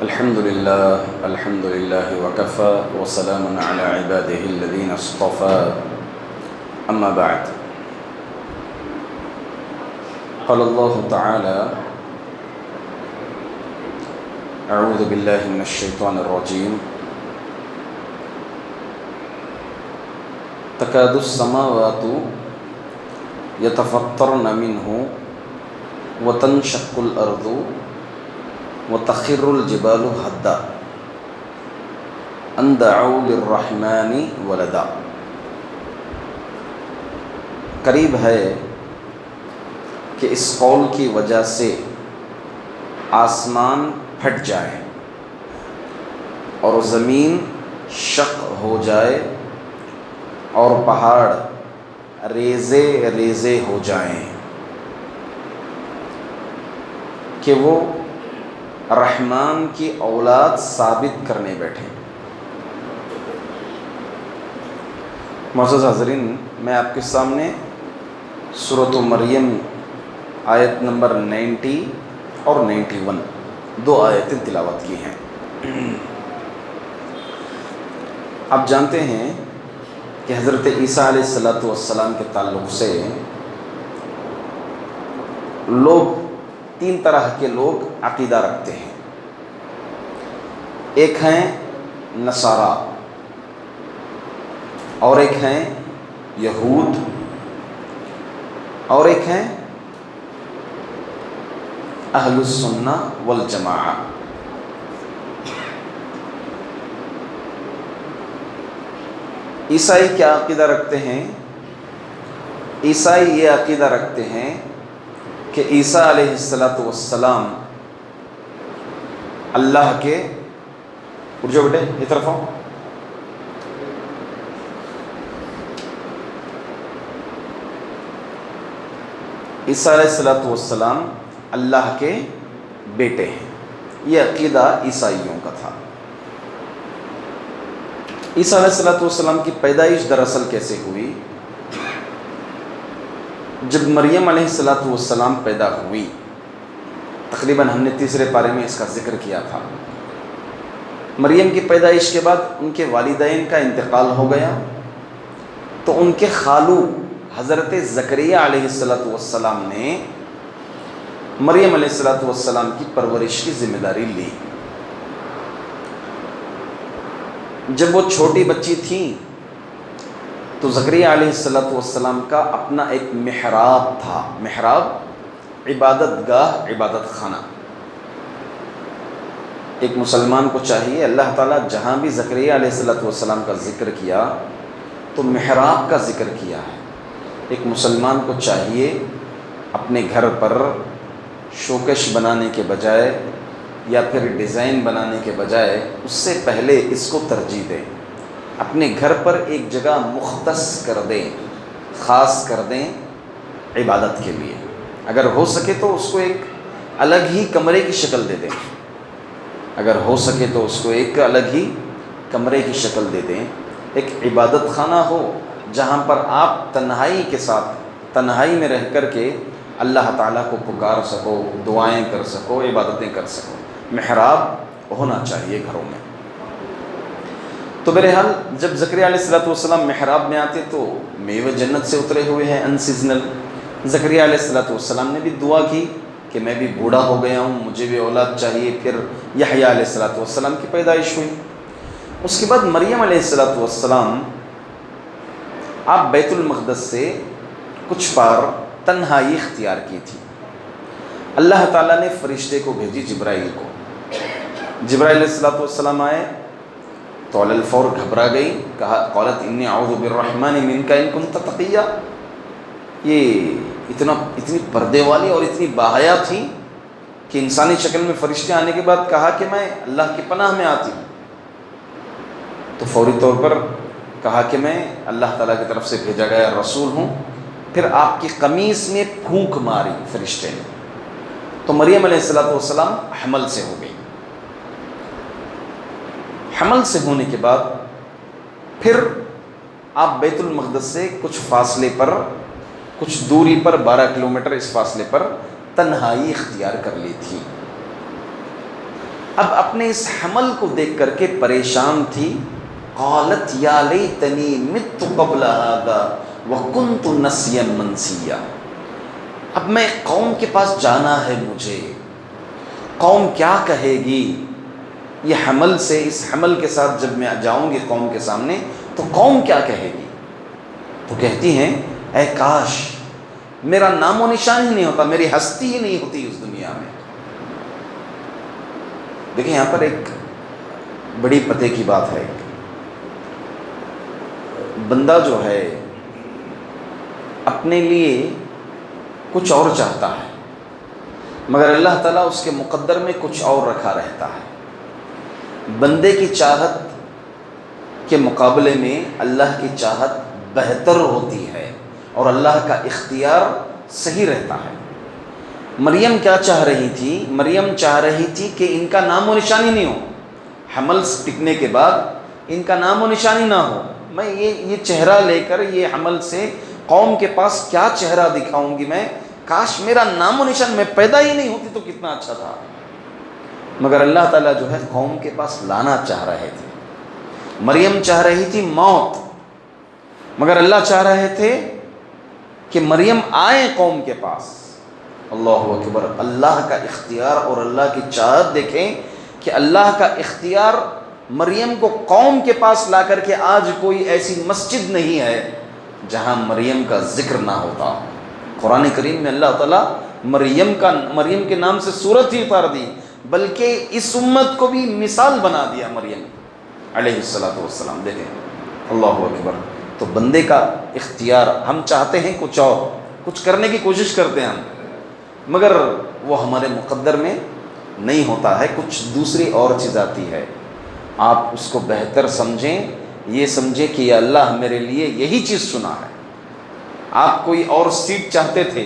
الحمد لله وكفى وسلام على عباده الذين اصطفى أما بعد قال الله تعالى أعوذ بالله من الشيطان الرجيم تكاد السماوات يتفطرن منه وتنشق الأرض وتخر الجبال هدا أن دعوا للرحمن ولدا۔ قریب ہے کہ اس قول کی وجہ سے آسمان پھٹ جائے اور زمین شق ہو جائے اور پہاڑ ریزے ریزے ہو جائیں کہ وہ رحمان کی اولاد ثابت کرنے بیٹھے۔ معزز حاضرین، میں آپ کے سامنے سورۃ مریم آیت نمبر 90 اور 91 دو آیتیں تلاوت کی ہیں۔ آپ جانتے ہیں کہ حضرت عیسیٰ علیہ السلام کے تعلق سے لوگ تین طرح کے لوگ عقیدہ رکھتے ہیں۔ ایک ہیں نصارہ، اور ایک ہیں یہود، اور ایک ہیں اہل السنہ والجماعہ۔ عیسائی کیا عقیدہ رکھتے ہیں؟ عیسائی یہ عقیدہ رکھتے ہیں کہ عیسیٰ علیہ السلام اللہ کے اٹھ جاؤ بیٹے یہ طرف آؤ، عیسیٰ علیہ السلام اللہ کے بیٹے ہیں۔ یہ عقیدہ عیسائیوں کا تھا۔ عیسیٰ علیہ السلام کی پیدائش دراصل کیسے ہوئی؟ جب مریم علیہ السلام پیدا ہوئی، تقریباً ہم نے تیسرے پارے میں اس کا ذکر کیا تھا، مریم کی پیدائش کے بعد ان کے والدین کا انتقال ہو گیا، تو ان کے خالو حضرت زکریا علیہ السلام نے مریم علیہ السلام کی پرورش کی ذمہ داری لی۔ جب وہ چھوٹی بچی تھیں تو زکریا علیہ السلام کا اپنا ایک محراب تھا۔ محراب عبادت گاہ، عبادت خانہ۔ ایک مسلمان کو چاہیے، اللہ تعالیٰ جہاں بھی زکریا علیہ السلام کا ذکر کیا تو محراب کا ذکر کیا ہے۔ ایک مسلمان کو چاہیے اپنے گھر پر شوکش بنانے کے بجائے یا پھر ڈیزائن بنانے کے بجائے اس سے پہلے اس کو ترجیح دیں، اپنے گھر پر ایک جگہ مختص کر دیں، خاص کر دیں عبادت کے لیے۔ اگر ہو سکے تو اس کو ایک الگ ہی کمرے کی شکل دے دیں، اگر ہو سکے تو اس کو ایک الگ ہی کمرے کی شکل دے دیں، ایک عبادت خانہ ہو جہاں پر آپ تنہائی کے ساتھ، تنہائی میں رہ کر کے اللہ تعالیٰ کو پکار سکو، دعائیں کر سکو، عبادتیں کر سکو۔ محراب ہونا چاہیے گھروں میں۔ تو بہرحال جب زکریا علیہ السلام محراب میں آتے تو میوے جنت سے اترے ہوئے ہیں ان سیزنل۔ زکریا علیہ السلام نے بھی دعا کی کہ میں بھی بوڑھا ہو گیا ہوں، مجھے بھی اولاد چاہیے۔ پھر یحییٰ علیہ السلام کی پیدائش ہوئی۔ اس کے بعد مریم علیہ السلام آپ بیت المقدس سے کچھ بار تنہائی اختیار کی تھی۔ اللہ تعالیٰ نے فرشتے کو بھیجی، جبرائیل کو۔ جبرائیل علیہ السلام آئے تو علی الفور گھبرا گئی، کہا قالت انی اعوذ بالرحمن منک ان کنت تقیا۔ یہ اتنی پردے والی اور اتنی باحیا تھیں کہ انسانی شکل میں فرشتے آنے کے بعد کہا کہ میں اللہ کی پناہ میں آتی ہوں۔ تو فوری طور پر کہا کہ میں اللہ تعالیٰ کی طرف سے بھیجا گیا رسول ہوں۔ پھر آپ کی قمیص میں پھونک ماری فرشتے نے، تو مریم علیہ السلام حمل سے ہو گئی۔ حمل سے ہونے کے بعد پھر آپ بیت المقدس سے کچھ فاصلے پر، کچھ دوری پر، 12 کلومیٹر اس فاصلے پر تنہائی اختیار کر لی تھی۔ اب اپنے اس حمل کو دیکھ کر کے پریشان تھی. قالت یا لیتنی مت قبل ھذا وکنت نسیا منسیا. اب میں قوم کے پاس جانا ہے مجھے، قوم کیا کہے گی یہ حمل سے، اس حمل کے ساتھ جب میں جاؤں گی قوم کے سامنے تو قوم کیا کہے گی. تو کہتی ہیں اے کاش میرا نام و نشان ہی نہیں ہوتا، میری ہستی ہی نہیں ہوتی اس دنیا میں. دیکھیں یہاں پر ایک بڑی پتے کی بات ہے. بندہ جو ہے اپنے لیے کچھ اور چاہتا ہے، مگر اللہ تعالیٰ اس کے مقدر میں کچھ اور رکھا رہتا ہے. بندے کی چاہت کے مقابلے میں اللہ کی چاہت بہتر ہوتی ہے اور اللہ کا اختیار صحیح رہتا ہے. مریم کیا چاہ رہی تھی؟ مریم چاہ رہی تھی کہ ان کا نام و نشان ہی نہیں ہو، حمل ٹکنے کے بعد ان کا نام و نشان ہی نہ ہو. میں یہ چہرہ لے کر یہ حمل سے قوم کے پاس کیا چہرہ دکھاؤں گی میں، کاش میرا نام و نشان، میں پیدا ہی نہیں ہوتی تو کتنا اچھا تھا. مگر اللہ تعالیٰ جو ہے قوم کے پاس لانا چاہ رہے تھے. مریم چاہ رہی تھی موت، مگر اللہ چاہ رہے تھے کہ مریم آئیں قوم کے پاس. اللہ اکبر. اللہ کا اختیار اور اللہ کی چاہت دیکھیں کہ اللہ کا اختیار مریم کو قوم کے پاس لا کر کے آج کوئی ایسی مسجد نہیں ہے جہاں مریم کا ذکر نہ ہوتا. قرآن کریم میں اللہ تعالیٰ مریم کے نام سے سورت ہی اتار دی، بلکہ اس امت کو بھی مثال بنا دیا مریم علیہ السلام. دیکھیں اللہ اکبر. تو بندے کا اختیار، ہم چاہتے ہیں کچھ اور، کچھ کرنے کی کوشش کرتے ہیں ہم، مگر وہ ہمارے مقدر میں نہیں ہوتا ہے، کچھ دوسری اور چیز آتی ہے. آپ اس کو بہتر سمجھیں، یہ سمجھیں کہ یا اللہ میرے لیے یہی چیز چنا ہے. آپ کوئی اور سیٹ چاہتے تھے،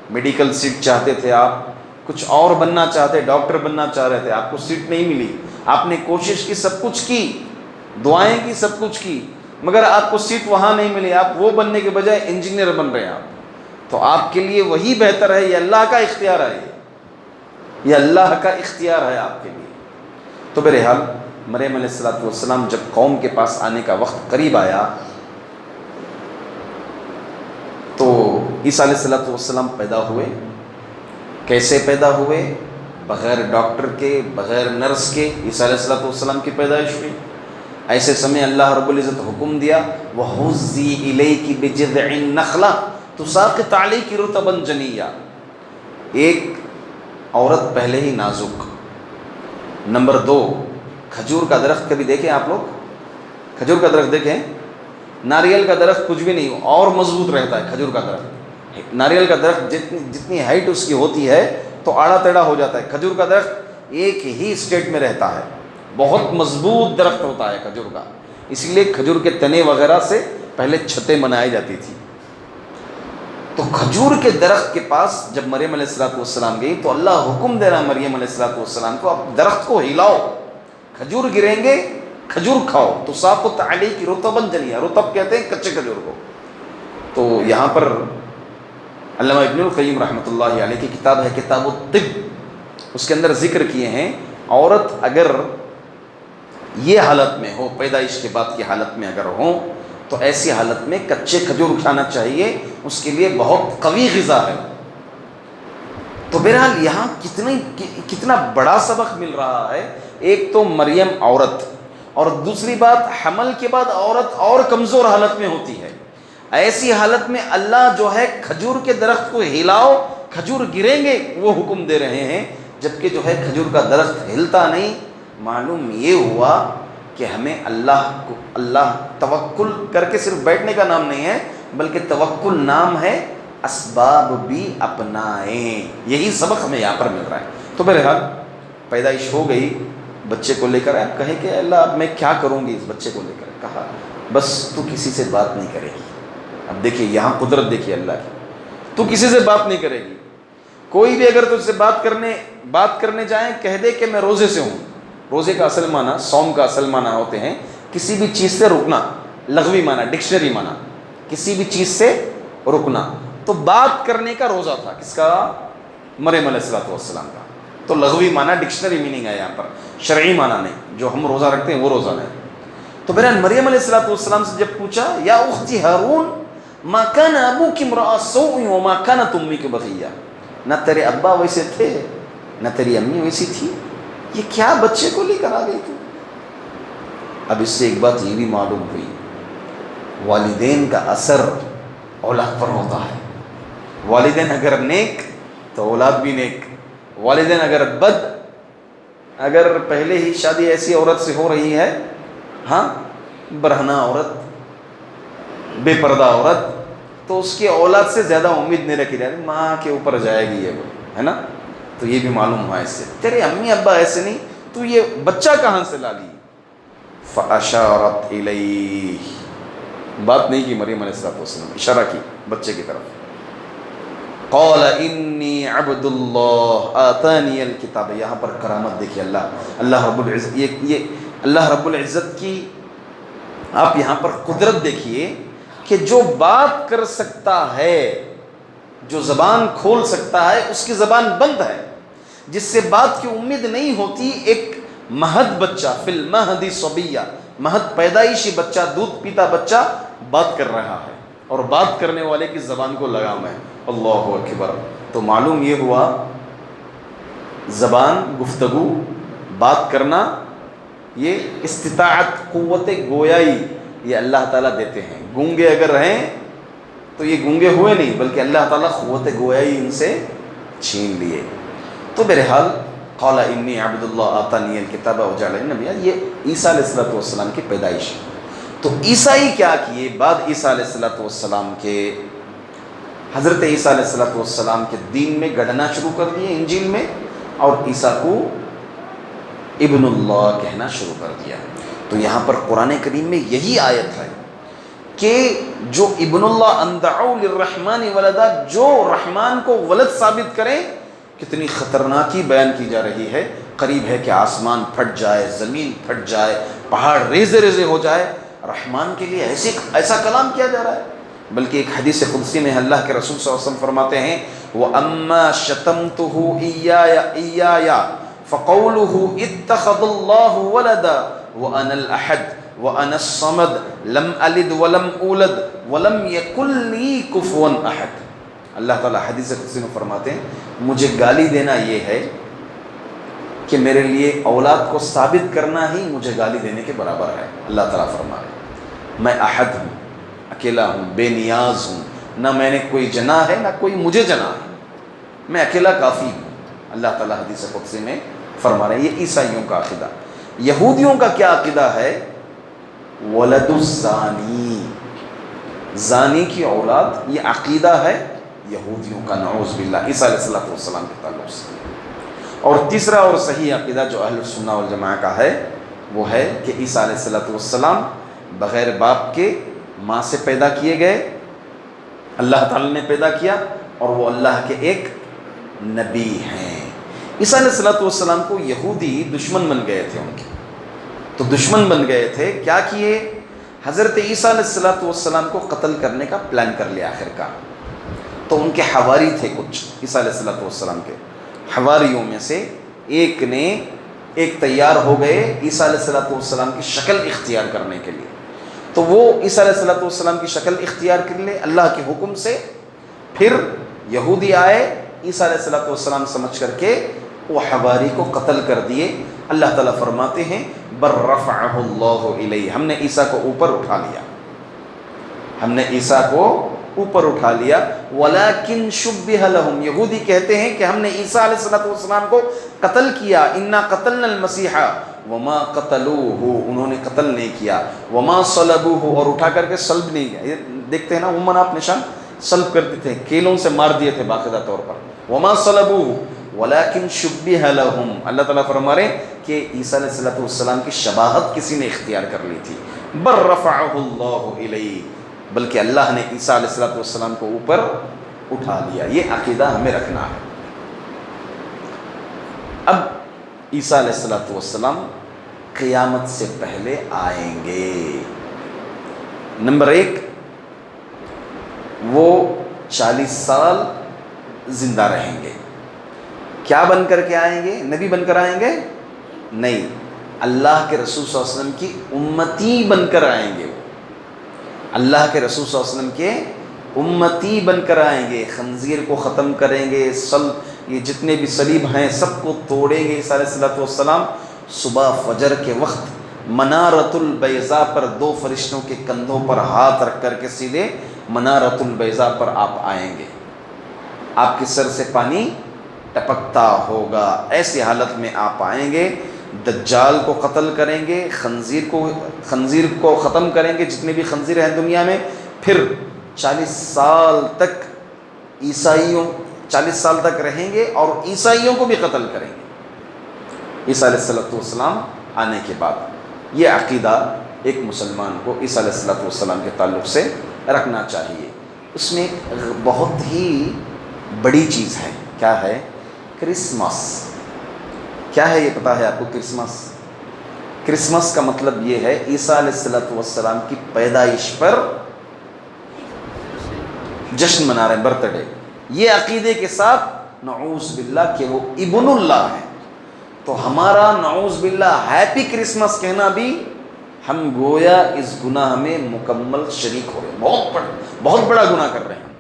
میڈیکل سیٹ چاہتے تھے، آپ کچھ اور بننا چاہتے، ڈاکٹر بننا چاہ رہے تھے، آپ کو سیٹ نہیں ملی. آپ نے کوشش کی، سب کچھ کی، دعائیں کی، سب کچھ کی، مگر آپ کو سیٹ وہاں نہیں ملی. آپ وہ بننے کے بجائے انجینئر بن رہے ہیں آپ. تو آپ کے لیے وہی بہتر ہے، یہ اللہ کا اختیار ہے، یہ اللہ کا اختیار ہے آپ کے لیے. تو بہرحال مریم علیہ السلام جب قوم کے پاس آنے کا وقت قریب آیا تو عیسیٰ علیہ السلام پیدا ہوئے. کیسے پیدا ہوئے؟ بغیر ڈاکٹر کے، بغیر نرس کے عیسیٰ علیہ السلام کی پیدائش ہوئی. ایسے سمے اللہ رب العزت حکم دیا وَهُزِّي إِلَيْكِ بِجِذْعِ النَّخْلَةِ تُسَاقِطْ عَلَيْكِ رُطَبًا جَنِيًّا. ایک عورت پہلے ہی نازک. نمبر 2، کھجور کا درخت کبھی دیکھیں آپ لوگ؟ کھجور کا درخت دیکھیں؟ ناریل کا درخت کچھ بھی نہیں ہو اور مضبوط رہتا ہے کھجور کا درخت. ناریل کا درخت جتنی ہائٹ اس کی ہوتی ہے تو آڑا تیڑا ہو جاتا ہے. کھجور کا درخت ایک ہی اسٹیٹ میں رہتا ہے، بہت مضبوط درخت ہوتا ہے کھجور کا. اس لیے کھجور کے تنے وغیرہ سے پہلے چھتیں بنائی جاتی تھی. تو کھجور کے درخت کے پاس جب مریم علیہ السلام گئی تو اللہ حکم دے رہا مریم علیہ السلام کو، اب درخت کو ہلاؤ، کھجور گریں گے، کھجور کھاؤ. تو ساقط علیک رطبا جنیا، رطب کہتے ہیں کچے کھجور کو. تو یہاں پر علامہ ابن القیم رحمۃ اللہ علیہ کی کتاب ہے کتاب الطب، اس کے اندر ذکر کیے ہیں عورت اگر یہ حالت میں ہو، پیدائش کے بعد کی حالت میں اگر ہو تو ایسی حالت میں کچے کھجور کھانا چاہیے، اس کے لیے بہت قوی غذا ہے. تو بہرحال یہاں کتنا بڑا سبق مل رہا ہے. ایک تو مریم عورت، اور دوسری بات حمل کے بعد عورت اور کمزور حالت میں ہوتی ہے. ایسی حالت میں اللہ جو ہے کھجور کے درخت کو ہلاؤ، کھجور گریں گے، وہ حکم دے رہے ہیں، جبکہ جو ہے کھجور کا درخت ہلتا نہیں. معلوم یہ ہوا کہ ہمیں اللہ توکل کر کے صرف بیٹھنے کا نام نہیں ہے، بلکہ توکل نام ہے اسباب بھی اپنائیں. یہی سبق ہمیں یہاں پر مل رہا ہے. تو بہرحال پیدائش ہو گئی، بچے کو لے کر آپ کہیں کہ اللہ اب میں کیا کروں گی اس بچے کو لے کر. کہا بس تو کسی سے بات نہیں کرے گی. اب دیکھیے یہاں قدرت دیکھیے اللہ کی، تو کسی سے بات نہیں کرے گی. کوئی بھی اگر تجھ سے بات کرنے جائیں کہہ دے کہ میں روزے سے ہوں. روزے کا اصل معنی، صوم کا اصل معنی ہوتے ہیں کسی بھی چیز سے رکنا، لغوی معنی، ڈکشنری معنی، کسی بھی چیز سے رکنا. تو بات کرنے کا روزہ تھا کس کا؟ مریم علیہ السلام کا. تو لغوی معنی ڈکشنری میننگ ہے یہاں پر، شرعی معنی نہیں، جو ہم روزہ رکھتے ہیں وہ روزہ نہیں۔ تو بہرحال مریم علیہ السلام سے جب پوچھا یا اختی ہارون ما کان ابوک امرأ سوء وما کانت امیک بغیہ، نہ تیرے ابا ویسے تھے نہ تیری امی ویسی تھی، یہ کیا بچے کو لے کر آ گئی تو؟ اب اس سے ایک بات یہ بھی معلوم ہوئی، والدین کا اثر اولاد پر ہوتا ہے۔ والدین اگر نیک تو اولاد بھی نیک، والدین اگر بد، اگر پہلے ہی شادی ایسی عورت سے ہو رہی ہے، ہاں برہنہ عورت، بے پردہ عورت، تو اس کی اولاد سے زیادہ امید نہیں رکھی جاتی، ماں کے اوپر جائے گی یہ، ہے نا؟ تو یہ بھی معلوم ہوا اس سے، تیرے امی ابا ایسے نہیں، تو یہ بچہ کہاں سے لا لی؟ فَأَشَارَتْ إِلَيْهِ، بات نہیں کی مریم علیہ السلام، اشارہ کی بچے کی طرف۔ قال انی عبد اللہ آتانی الکتاب، یہاں پر کرامت دیکھیے، اللہ رب العزت، یہ اللہ رب العزت کی آپ یہاں پر قدرت دیکھیے کہ جو بات کر سکتا ہے، جو زبان کھول سکتا ہے، اس کی زبان بند ہے، جس سے بات کی امید نہیں ہوتی، ایک مہد بچہ، فی المہد صبیہ، مہد پیدائشی بچہ، دودھ پیتا بچہ بات کر رہا ہے، اور بات کرنے والے کی زبان کو لگام ہے، اللہ اکبر۔ تو معلوم یہ ہوا زبان، گفتگو، بات کرنا، یہ استطاعت، قوت گویائی یہ اللہ تعالیٰ دیتے ہیں۔ گونگے اگر رہیں تو یہ گونگے ہوئے نہیں، بلکہ اللہ تعالیٰ قوت گویائی ان سے چھین لیے۔ تو بہرحال قال انی عبد اللہ آتانی الکتاب وجعلنی نبیا، یہ عیسیٰ علیہ السلام کی پیدائش ہے۔ تو عیسائی کیا کیے بعد عیسیٰ علیہ السلام کے، حضرت عیسیٰ علیہ السلام کے دین میں گڑھنا شروع کر دیے انجیل میں، اور عیسیٰ کو ابن اللہ کہنا شروع کر دیا۔ تو یہاں پر قرآن کریم میں یہی آیت ہے کہ جو ابن اللہ ان دعوا للرحمن ولدا، جو رحمان کو ولد ثابت کریں، کتنی خطرناکی بیان کی جا رہی ہے۔ قریب ہے کہ آسمان پھٹ جائے، زمین پھٹ جائے، پہاڑ ریزے ریزے ہو جائے، رحمان کے لیے ایسا کلام کیا جا رہا ہے۔ بلکہ ایک حدیث قدسی میں اللہ کے رسول صلی اللہ علیہ وسلم فرماتے ہیں وَأَمَّا شَتَمْتُهُ إِيَّايَ فَقَوْلُهُ اتَّخَذَ اللَّهُ وَلَدًا وَأَنَا الْأَحَدُ وَأَنَا الصَّمَدُ لَمْ أَلِدْ وَلَمْ أُولَدْ وَلَمْ يَكُنْ لِي كُفُوًا أَحَدٌ۔ اللہ تعالیٰ حدیث قدسی میں فرماتے ہیں مجھے گالی دینا یہ ہے کہ میرے لیے اولاد کو ثابت کرنا ہی مجھے گالی دینے کے برابر ہے۔ اللہ تعالیٰ فرما رہے ہیں میں احد ہوں، اکیلا ہوں، بے نیاز ہوں، نہ میں نے کوئی جنا ہے نہ کوئی مجھے جنا ہے، میں اکیلا کافی ہوں۔ اللہ تعالیٰ حدیث قدسی میں فرما رہے ہیں۔ یہ عیسائیوں کا عقیدہ۔ یہودیوں کا کیا عقیدہ ہے؟ ولد الزانی، زانی کی اولاد، یہ عقیدہ ہے یہودیوں کا، نعوذ باللہ، عیسیٰ علیہ السلام کے تعلق سے۔ اور تیسرا اور صحیح عقیدہ جو اہل السنہ والجماعہ کا ہے وہ ہے کہ عیسیٰ علیہ السلام بغیر باپ کے ماں سے پیدا کیے گئے، اللہ تعالی نے پیدا کیا، اور وہ اللہ کے ایک نبی ہیں۔ عیسیٰ علیہ السلام کو یہودی دشمن بن گئے تھے، ان کے تو دشمن بن گئے تھے، کیا کیے؟ حضرت عیسیٰ علیہ السلام کو قتل کرنے کا پلان کر لیا آخر کار۔ تو ان کے حواری تھے کچھ، عیسیٰ علیہ السلام کے حواریوں میں سے ایک تیار ہو گئے عیسیٰ علیہ السلام کی شکل اختیار کرنے کے لیے۔ تو وہ عیسیٰ علیہ السلام کی شکل اختیار کر لے اللہ کے حکم سے۔ پھر یہودی آئے، عیسیٰ علیہ السلام سمجھ کر کے وہ حواری کو قتل کر دیے۔ اللہ تعالیٰ فرماتے ہیں بر رفعہ اللہ الیہ، ہم نے عیسیٰ کو اوپر اٹھا لیا، ہم نے عیسیٰ کو اوپر اٹھا لیا۔ ولیکن شبہ لہم، یہودی کہتے ہیں کہ ہم نے عیسیٰ علیہ السلام کو قتل کیا، انا قتلنا المسیح وما قتلوہ، انہوں نے قتل نہیں کیا، وما صلبوہ، اور اٹھا کر کے صلب نہیں کیا۔ یہ دیکھتے ہیں نا عموماً آپ نشان صلب کرتے تھے، کیلوں سے مار دیے تھے باقاعدہ طور پر، وما صلبوہ ولیکن شبہ لہم۔ اللہ تعالیٰ فرما رہے ہیں کہ عیسیٰ علیہ السلام کی شباہت کسی نے اختیار کر لی تھی۔ بر رفعہ اللہ الیہ، بلکہ اللہ نے عیسیٰ علیہ السلام کو اوپر اٹھا لیا۔ یہ عقیدہ ہمیں رکھنا ہے۔ اب عیسیٰ علیہ السلام قیامت سے پہلے آئیں گے۔ نمبر 1، وہ 40 سال زندہ رہیں گے۔ کیا بن کر کے آئیں گے؟ نبی بن کر آئیں گے؟ نہیں، اللہ کے رسول صلی اللہ علیہ وسلم کی امتی بن کر آئیں گے، اللہ کے رسول صلی اللہ علیہ وسلم کے امتی بن کر آئیں گے، خنزیر کو ختم کریں گے، یہ جتنے بھی صلیب ہیں سب کو توڑیں گے عیسیٰ علیہ السلام۔ صبح فجر کے وقت منارۃ البیضاء پر دو فرشتوں کے کندھوں پر ہاتھ رکھ کر کے سیدھے منارۃ البیضاء پر آپ آئیں گے، آپ کے سر سے پانی ٹپکتا ہوگا، ایسی حالت میں آپ آئیں گے، دجال کو قتل کریں گے، خنزیر کو ختم کریں گے، جتنے بھی خنزیر ہیں دنیا میں، پھر 40 سال تک 40 سال تک رہیں گے اور عیسائیوں کو بھی قتل کریں گے عیسیٰ علیہ السلام آنے کے بعد۔ یہ عقیدہ ایک مسلمان کو عیسیٰ علیہ السلام کے تعلق سے رکھنا چاہیے۔ اس میں ایک بہت ہی بڑی چیز ہے، کیا ہے؟ کرسمس۔ کیا ہے یہ پتہ ہے آپ کو؟ کرسمس کا مطلب یہ ہے عیسیٰ علیہ السلام کی پیدائش پر جشن منا رہے ہیں، برتھ ڈے، یہ عقیدے کے ساتھ نعوذ باللہ کہ وہ ابن اللہ ہے، تو ہمارا نعوذ باللہ ہیپی کرسمس کہنا بھی ہم گویا اس گناہ میں مکمل شریک ہو رہے ہیں، بہت بڑا گناہ کر رہے ہیں۔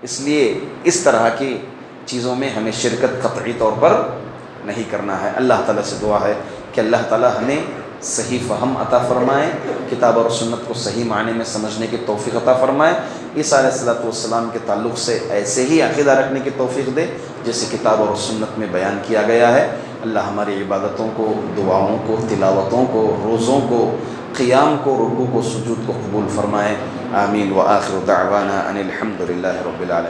اس لیے اس طرح کی چیزوں میں ہمیں شرکت قطعی طور پر نہیں کرنا ہے۔ اللہ تعالیٰ سے دعا ہے کہ اللہ تعالیٰ ہمیں صحیح فہم عطا فرمائے، کتاب اور سنت کو صحیح معنی میں سمجھنے کی توفیق عطا فرمائے، عیسیٰ علیہ السلام کے تعلق سے ایسے ہی عقیدہ رکھنے کی توفیق دے جیسے کتاب اور سنت میں بیان کیا گیا ہے۔ اللہ ہماری عبادتوں کو، دعاؤں کو، تلاوتوں کو، روزوں کو، قیام کو، رکوع کو، سجود کو قبول فرمائے۔ آمین۔ وآخر دعوانا ان الحمد للہ رب العالمین۔